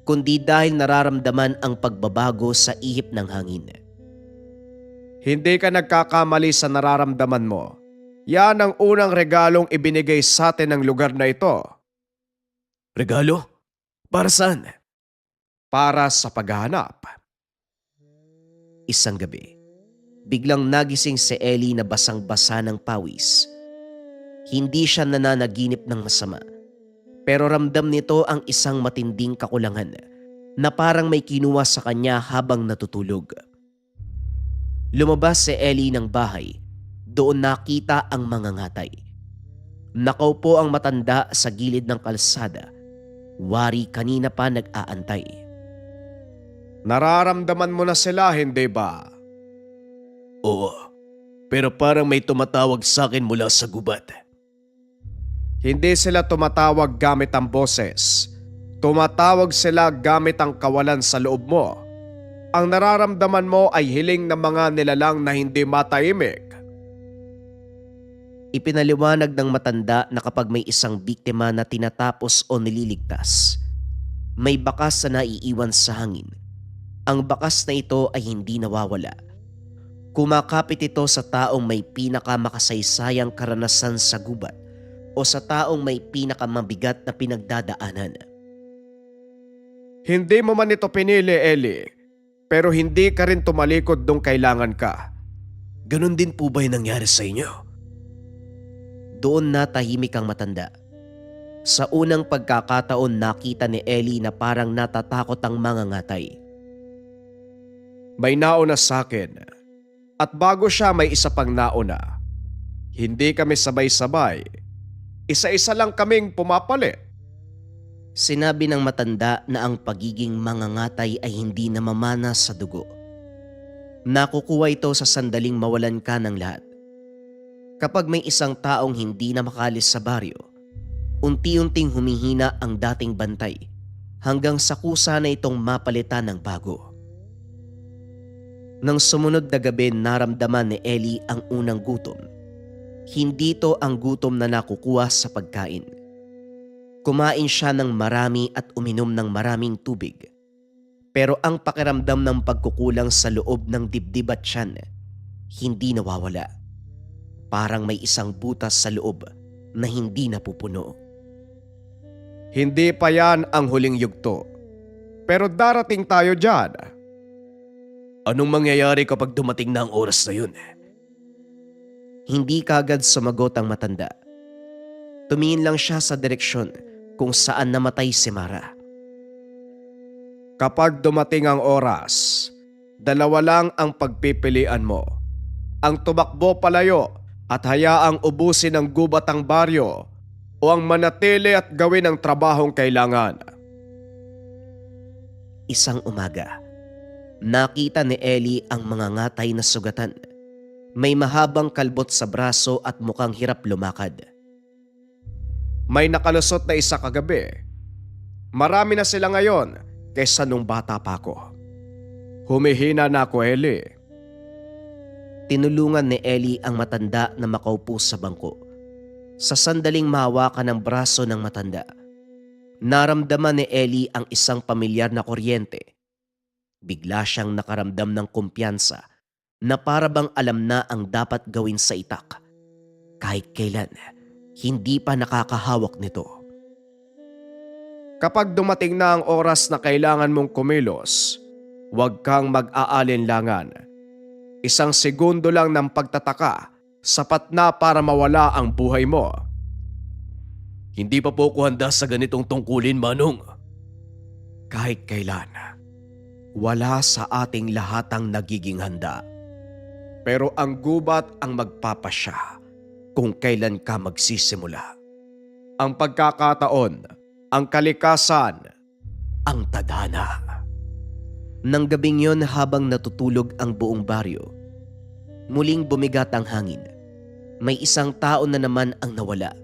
kundi dahil nararamdaman ang pagbabago sa ihip ng hangin. Hindi ka nagkakamali sa nararamdaman mo. Yan ang unang regalong ibinigay sa atin ng lugar na ito. Regalo? Para saan? Para sa paghahanap. Isang gabi, biglang nagising si Ellie na basang-basa ng pawis. Hindi siya nananaginip ng masama, pero ramdam nito ang isang matinding kakulangan na parang may kinuha sa kanya habang natutulog. Lumabas si Ellie ng bahay. Doon nakita ang mangangatay. Nakaupo ang matanda sa gilid ng kalsada. Wari kanina pa nag-aantay. Nararamdaman mo na sila, hindi ba? Oo, pero parang may tumatawag sa akin mula sa gubat. Hindi sila tumatawag gamit ang boses. Tumatawag sila gamit ang kawalan sa loob mo. Ang nararamdaman mo ay hiling ng mga nilalang na hindi matahimik. Ipinaliwanag ng matanda na kapag may isang biktima na tinatapos o nililigtas, may bakas na naiiwan sa hangin. Ang bakas na ito ay hindi nawawala. Kumakapit ito sa taong may pinakamakasaysayang karanasan sa gubat o sa taong may pinakamabigat na pinagdadaanan. Hindi mo man ito pinili, Ellie. Pero hindi ka rin tumalikod nung kailangan ka. Ganon din po ba yung nangyari sa inyo? Doon natahimik ang matanda. Sa unang pagkakataon nakita ni Ellie na parang natatakot ang mga ngatay. May nauna sa akin. At bago siya may isa pang nauna. Hindi kami sabay-sabay. Isa-isa lang kaming pumapalit. Sinabi ng matanda na ang pagiging mangangatay ay hindi namamana sa dugo. Nakukuha ito sa sandaling mawalan ka ng lahat. Kapag may isang taong hindi na makalis sa baryo, unti-unting humihina ang dating bantay hanggang sa kusa na itong mapalitan ng bago. Nang sumunod na gabi naramdaman ni Ellie ang unang gutom. Hindi ito ang gutom na nakukuha sa pagkain. Kumain siya ng marami at uminom ng maraming tubig. Pero ang pakiramdam ng pagkukulang sa loob ng dibdib at tiyan, hindi nawawala. Parang may isang butas sa loob na hindi napupuno. Hindi pa yan ang huling yugto. Pero darating tayo dyan. Anong mangyayari kapag dumating na ang oras na yun? Hindi kagad sumagot ang matanda. Tumingin lang siya sa direksyon kung saan namatay si Mara. Kapag dumating ang oras, dalawa lang ang pagpipilian mo. Ang tumakbo palayo at hayaang ubusin ng gubat ang baryo o ang manatili at gawin ang trabahong kailangan. Isang umaga, nakita ni Ellie ang mga ngatay na sugatan. May mahabang kalbot sa braso at mukhang hirap lumakad. May nakalusot na isa kagabi. Marami na sila ngayon kaysa nung bata pa ako. Humihina na ako, Ellie. Tinulungan ni Ellie ang matanda na makaupo sa bangko. Sa sandaling mahawakan ng braso ng matanda, naramdaman ni Ellie ang isang pamilyar na kuryente. Bigla siyang nakaramdam ng kumpiyansa na para bang alam na ang dapat gawin sa itak. Kahit kailan, hindi pa nakakahawak nito. Kapag dumating na ang oras na kailangan mong kumilos, huwag kang mag-aalinlangan. Isang segundo lang ng pagtataka, sapat na para mawala ang buhay mo. Hindi pa po ako handa sa ganitong tungkulin, Manong. Kahit kailan, wala sa ating lahat ang nagiging handa. Pero ang gubat ang magpapasya kung kailan ka magsisimula. Ang pagkakataon, ang kalikasan, ang tadhana. Nang gabing yon habang natutulog ang buong baryo, muling bumigat ang hangin. May isang tao na naman ang nawala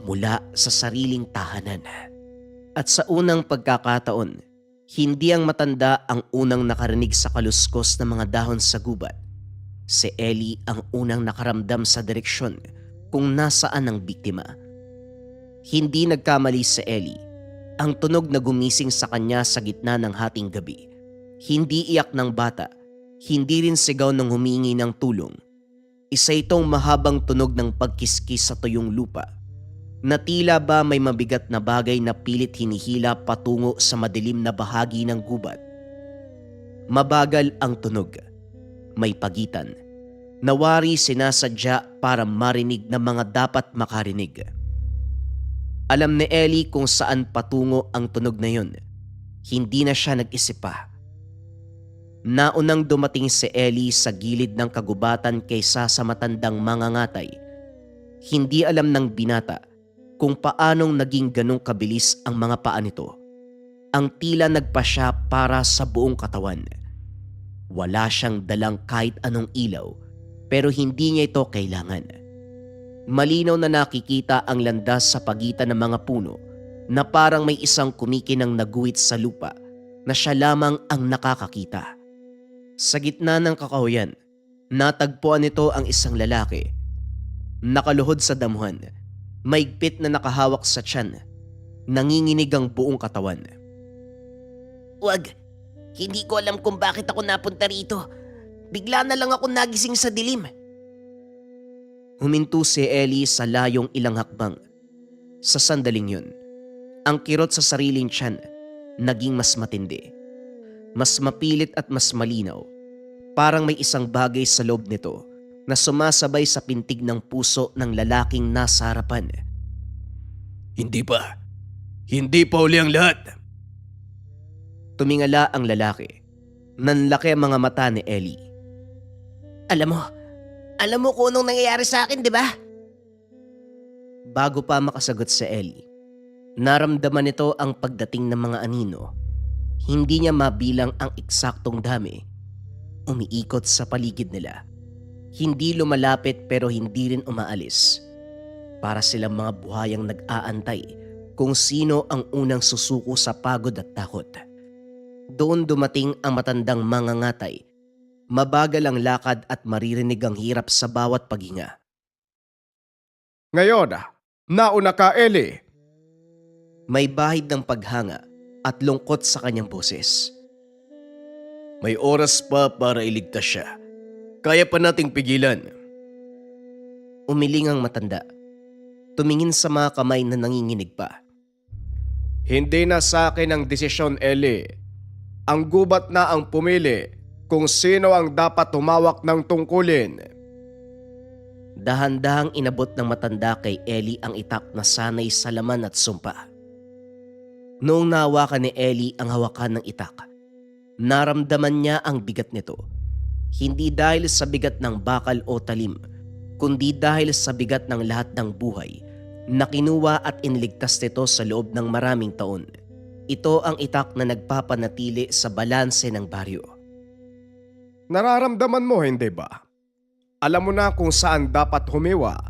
mula sa sariling tahanan. At sa unang pagkakataon, hindi ang matanda ang unang nakarinig sa kaluskos ng mga dahon sa gubat. Si Ellie ang unang nakaramdam sa direksyon kung nasaan ang biktima. Hindi nagkamali si Ellie. Ang tunog na gumising sa kanya sa gitna ng hating gabi. Hindi iyak ng bata, hindi rin sigaw ng humingi ng tulong. Isa itong mahabang tunog ng pagkiskis sa tuyong lupa, na tila ba may mabigat na bagay na pilit hinihila patungo sa madilim na bahagi ng gubat. Mabagal ang tunog, may pagitan, nawari sinasadya para marinig ng mga dapat makarinig. Alam ni Ellie kung saan patungo ang tunog na yun. Hindi na siya nag-isip pa. Naunang dumating si Ellie sa gilid ng kagubatan kaysa sa matandang mangangatay. Hindi alam ng binata kung paanong naging ganong kabilis ang mga paa nito. Ang tila nagpasya para sa buong katawan. Wala siyang dalang kahit anong ilaw pero hindi niya ito kailangan. Malinaw na nakikita ang landas sa pagitan ng mga puno na parang may isang kumikinang naguhit sa lupa na siya lamang ang nakakakita. Sa gitna ng kakahuyan, natagpuan nito ang isang lalaki. Nakaluhod sa damuhan, maigpit na nakahawak sa tiyan, nanginginig ang buong katawan. Wag, hindi ko alam kung bakit ako napunta rito. Bigla na lang ako nagising sa dilim. Huminto si Ellie sa layong ilang hakbang. Sa sandaling yun, ang kirot sa sariling tiyan naging mas matindi. Mas mapilit at mas malinaw. Parang may isang bagay sa loob nito na sumasabay sa pintig ng puso ng lalaking nasa harapan. Hindi pa. Hindi pa uli ang lahat. Tumingala ang lalaki. Nanlaki ang mga mata ni Ellie. Alam mo kung anong nangyayari sa akin, di ba? Bago pa makasagot si Ellie, naramdaman nito ang pagdating ng mga anino. Hindi niya mabilang ang eksaktong dami. Umiikot sa paligid nila. Hindi lumalapit pero hindi rin umaalis. Para silang mga buhayang nag-aantay kung sino ang unang susuko sa pagod at takot. Doon dumating ang matandang mangangatay. Mabagal ang lakad at maririnig ang hirap sa bawat paghinga. Ngayon, nauna ka, Ellie. May bahid ng paghanga at lungkot sa kanyang boses. May oras pa para iligtas siya. Kaya pa nating pigilan. Umiling ang matanda. Tumingin sa mga kamay na nanginginig pa. Hindi na sa akin ang desisyon, Ellie. Ang gubat na ang pumili kung sino ang dapat tumawak ng tungkulin. Dahan-dahang inabot ng matanda kay Ellie ang itak na sanay sa laman at sumpa. Noong nahawakan ni Ellie ang hawakan ng itak, naramdaman niya ang bigat nito. Hindi dahil sa bigat ng bakal o talim, kundi dahil sa bigat ng lahat ng buhay na kinuha at inligtas nito sa loob ng maraming taon. Ito ang itak na nagpapanatili sa balanse ng baryo. Nararamdaman mo, hindi ba? Alam mo na kung saan dapat humiwa.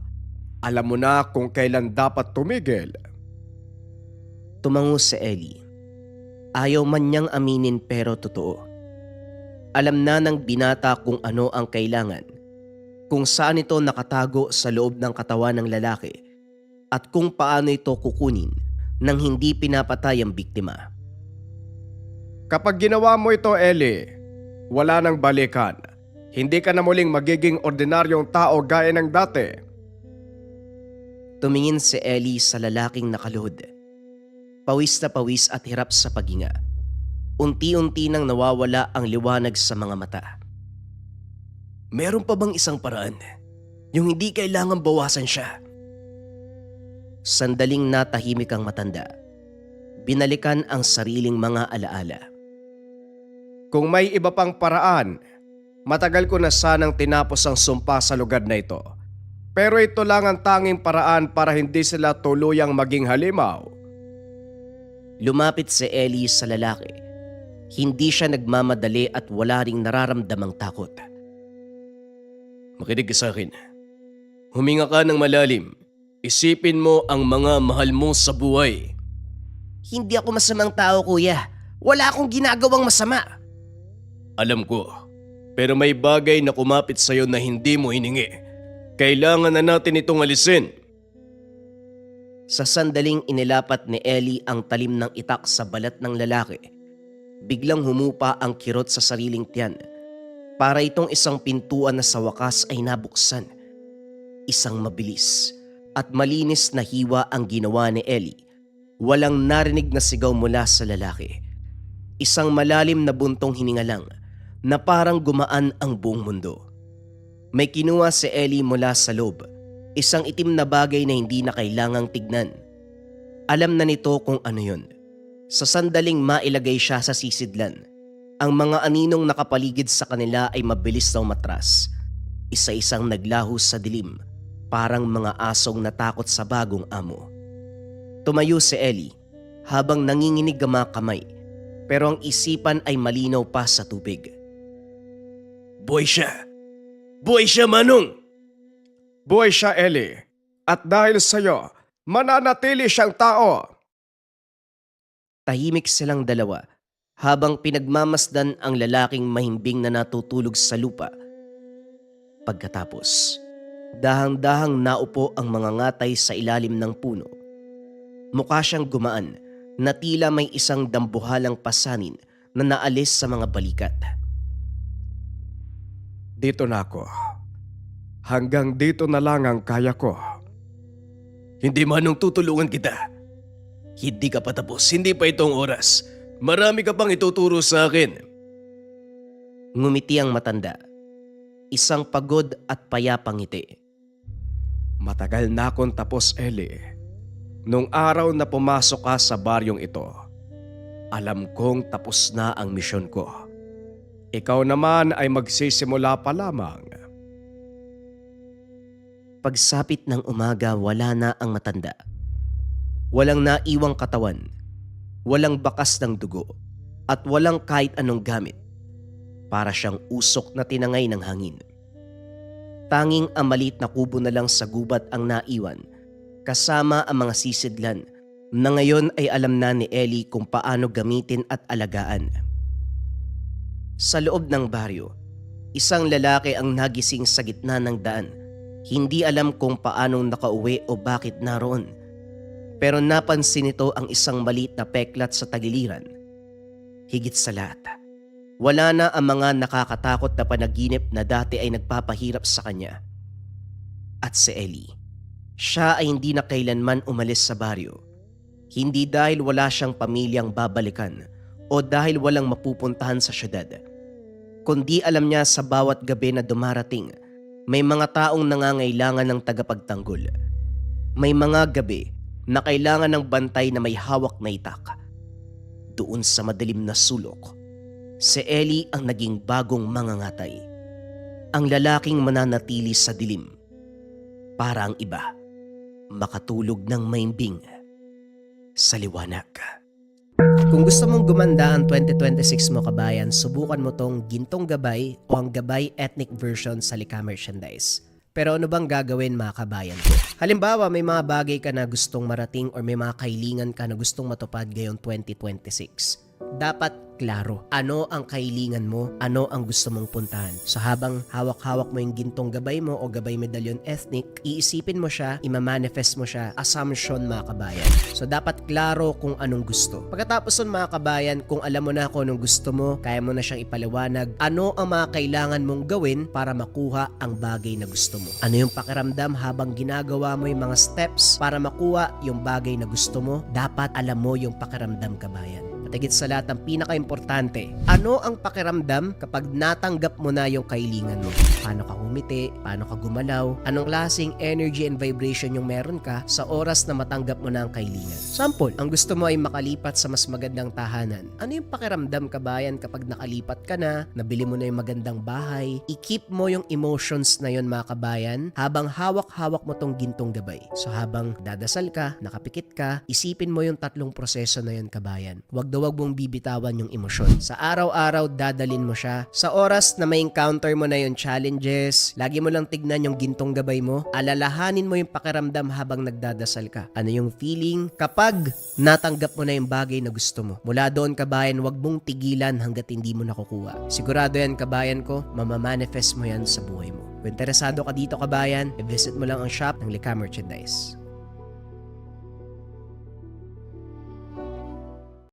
Alam mo na kung kailan dapat tumigil. Tumango si Ellie. Ayaw man niyang aminin pero totoo. Alam na ng binata kung ano ang kailangan, kung saan ito nakatago sa loob ng katawan ng lalaki, at kung paano ito kukunin nang hindi pinapatay ang biktima. Kapag ginawa mo ito, Ellie, wala nang balikan. Hindi ka na muling magiging ordinaryong tao gaya ng dati. Tumingin si Ellie sa lalaking nakaluhod. Pawis na pawis at hirap sa paghinga. Unti-unti nang nawawala ang liwanag sa mga mata. Meron pa bang isang paraan? Yung hindi kailangan bawasan siya. Sandaling natahimik ang matanda. Binalikan ang sariling mga alaala. Kung may iba pang paraan, matagal ko na sanang tinapos ang sumpa sa lugar na ito. Pero ito lang ang tanging paraan para hindi sila tuluyang maging halimaw. Lumapit si Ellie sa lalaki. Hindi siya nagmamadali at wala ring nararamdamang takot. Makinig ka sa akin. Huminga ka ng malalim. Isipin mo ang mga mahal mo sa buhay. Hindi ako masamang tao, kuya. Wala akong ginagawang masama. Alam ko. Pero may bagay na kumapit sa'yo na hindi mo hiningi. Kailangan na natin itong alisin. Sa sandaling inilapat ni Ellie ang talim ng itak sa balat ng lalaki, biglang humupa ang kirot sa sariling tiyan. Para itong isang pintuan na sa wakas ay nabuksan. Isang mabilis at malinis na hiwa ang ginawa ni Ellie. Walang narinig na sigaw mula sa lalaki. Isang malalim na buntong hininga lang na parang gumaan ang buong mundo. May kinuha si Ellie mula sa loob. Isang itim na bagay na hindi na kailangang tignan. Alam na nito kung ano yun. Sa sandaling mailagay siya sa sisidlan, ang mga aninong nakapaligid sa kanila ay mabilis na umatras. Isa-isang naglaho sa dilim, parang mga asong natakot sa bagong amo. Tumayo si Ellie habang nanginginig ang mga kamay, pero ang isipan ay malinaw pa sa tubig. Buhay siya! Buhay siya, Manong! Buhay siya, Ellie. At dahil sa'yo, mananatili siyang tao. Tahimik silang dalawa habang pinagmamasdan ang lalaking mahimbing na natutulog sa lupa. Pagkatapos, dahang-dahang naupo ang mga ngatay sa ilalim ng puno. Mukha siyang gumaan na tila may isang dambuhalang pasanin na naalis sa mga balikat. Dito na ako. Hanggang dito na lang ang kaya ko. Hindi manong tutulungan kita. Hindi ka pa tapos, hindi pa itong oras. Marami ka pang ituturo sa akin. Ngumiti ang matanda. Isang pagod at payapang ngiti. Matagal na akong tapos, Ellie. Nung araw na pumasok ka sa baryong ito, alam kong tapos na ang misyon ko. Ikaw naman ay magsisimula pa lamang. Pagsapit ng umaga, wala na ang matanda. Walang naiwang katawan, walang bakas ng dugo, at walang kahit anong gamit. Para siyang usok na tinangay ng hangin. Tanging ang maliit na kubo na lang sa gubat ang naiwan, kasama ang mga sisidlan na ngayon ay alam na ni Ellie kung paano gamitin at alagaan. Sa loob ng baryo, isang lalaki ang nagising sa gitna ng daan. Hindi alam kung paanong nakauwi o bakit naroon. Pero napansin nito ang isang maliit na peklat sa tagiliran. Higit sa lahat, wala na ang mga nakakatakot na panaginip na dati ay nagpapahirap sa kanya. At si Ellie, siya ay hindi na kailanman umalis sa baryo. Hindi dahil wala siyang pamilyang babalikan o dahil walang mapupuntahan sa syudad. Kundi alam niya sa bawat gabi na dumarating, may mga taong nangangailangan ng tagapagtanggol. May mga gabi na kailangan ng bantay na may hawak na itak. Doon sa madilim na sulok, si Ellie ang naging bagong mangangatay. Ang lalaking mananatili sa dilim. Para ang iba, makatulog ng maimbing sa liwanag. Kung gusto mong gumanda ang 2026 mo kabayan, subukan mo tong Gintong Gabay o ang Gabay Ethnic version sa Lika Merchandise. Pero ano bang gagawin mga kabayan ko? Halimbawa, may mga bagay ka na gustong marating or may mga kahilingan ka na gustong matupad ngayong 2026. Dapat klaro, ano ang kahilingan mo, ano ang gusto mong puntahan. So habang hawak-hawak mo yung Gintong Gabay mo o Gabay Medallion Ethnic, iisipin mo siya, imamanifest mo siya, assumption mga kabayan. So dapat klaro kung anong gusto. Pagkatapos nun mga kabayan, kung alam mo na kung anong gusto mo, kaya mo na siyang ipaliwanag, ano ang mga kailangan mong gawin para makuha ang bagay na gusto mo. Ano yung pakiramdam habang ginagawa mo yung mga steps para makuha yung bagay na gusto mo, dapat alam mo yung pakiramdam kabayan. At higit sa lahat, ang pinaka-importante, ano ang pakiramdam kapag natanggap mo na yung kahilingan mo? Paano ka humiti? Paano ka gumalaw? Anong klaseng energy and vibration yung meron ka sa oras na matanggap mo na ang kahilingan? Sample, ang gusto mo ay makalipat sa mas magandang tahanan. Ano yung pakiramdam kabayan kapag nakalipat ka na, nabili mo na yung magandang bahay? I-keep mo yung emotions na yun mga kabayan habang hawak-hawak mo tong Gintong Gabay. So habang dadasal ka, nakapikit ka, isipin mo yung tatlong proseso na yun kabayan. Huwag mong bibitawan yung emosyon. Sa araw-araw, dadalin mo siya. Sa oras na may encounter mo na yung challenges, lagi mo lang tignan yung Gintong Gabay mo, alalahanin mo yung pakiramdam habang nagdadasal ka. Ano yung feeling kapag natanggap mo na yung bagay na gusto mo. Mula doon kabayan, huwag mong tigilan hanggat hindi mo nakukuha. Sigurado yan kabayan ko, mamamanifest mo yan sa buhay mo. Kung interesado ka dito kabayan, i-visit mo lang ang shop ng Lika Merchandise.